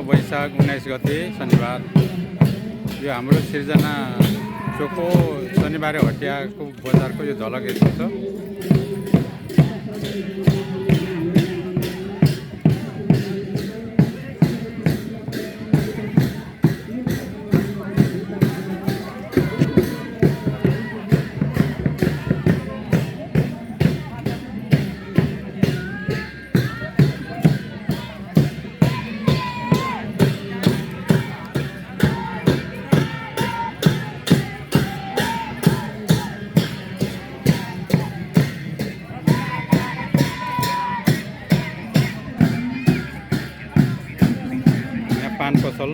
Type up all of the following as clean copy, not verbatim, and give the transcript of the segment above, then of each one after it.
वैशाख 19 गते शनिबार। यो हाम्रो सिर्जना चोको शनिबारे हटियाको बजारको यो झलक यस्तो छ। पान पसल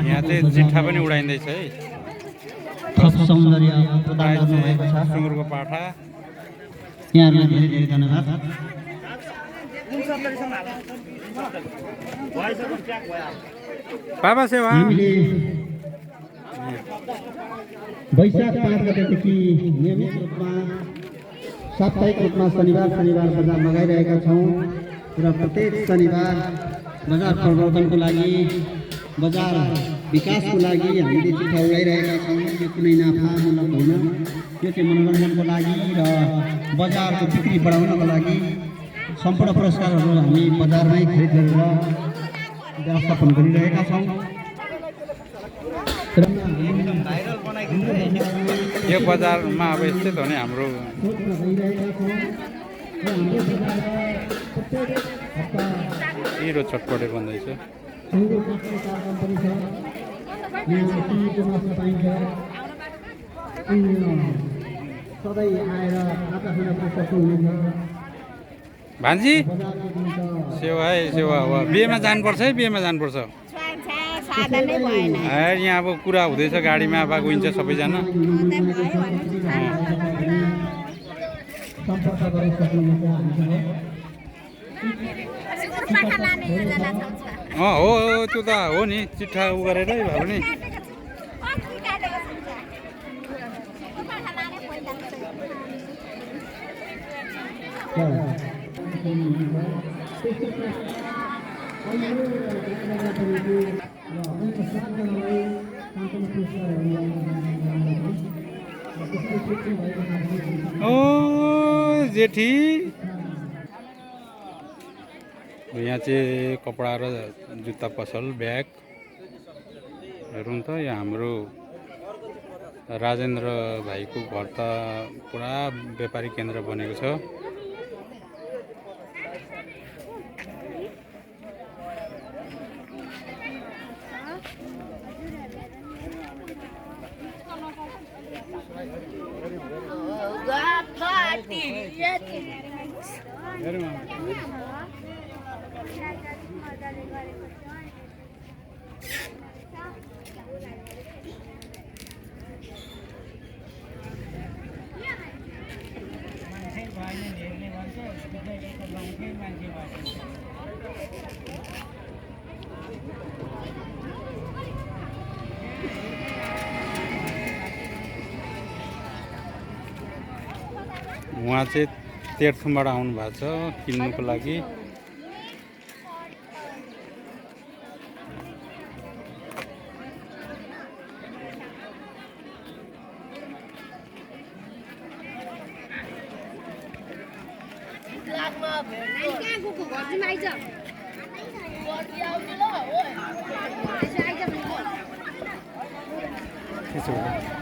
यहाँ चाहिँ जिठा पनि उडाइँदैछ है। थप सौन्दर्य प्रदान गर्नुभएको छ सुँगुरको पाठा। यहाँहरूलाई धेरै धेरै धन्यवाद। बाबा सेवा हामीले वैशाख 5 गतेदेखि नियमित रूपमा साप्ताहिक रूपमा शनिबार बजार लगाइरहेका छौँ र प्रत्येक शनिबार बजार प्रवर्धनको लागि, बजार विकासको लागि हामीले चिठा उडाइरहेका छौँ। यो कुनै नाफामूलक होइन, यो चाहिँ मनोरञ्जनको लागि र बजारको बिक्री बढाउनको लागि सम्पूर्ण पुरस्कारहरू हामी बजारमै खरिद गरेर व्यवस्थापन गरिरहेका छौँ। यो बजारमा अब यस्तै त हो नि हाम्रो। हिरो चटपटे बन्दैछ। भान्जी सेवा है सेवा हो। बिहेमा जानुपर्छ है, बिहेमा जानुपर्छ। यहाँ अब कुरा हुँदैछ गाडीमा अब गइन्छ सबैजना। हो त्यो त हो नि, चिठा उ गरेरै भए पनि। ओ जेठी यहाँ चाहिँ कपडा र जुत्ता पसल, ब्याग हेरौँ त। यहाँ हाम्रो राजेन्द्र भाइको घर त पुरा व्यापारिक केन्द्र बनेको छ। उहाँ चाहिँ तेर्थुमबाट आउनु भएको छ किन्नुको लागि। त्यसो भए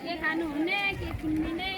के खानुहुने के किन्ने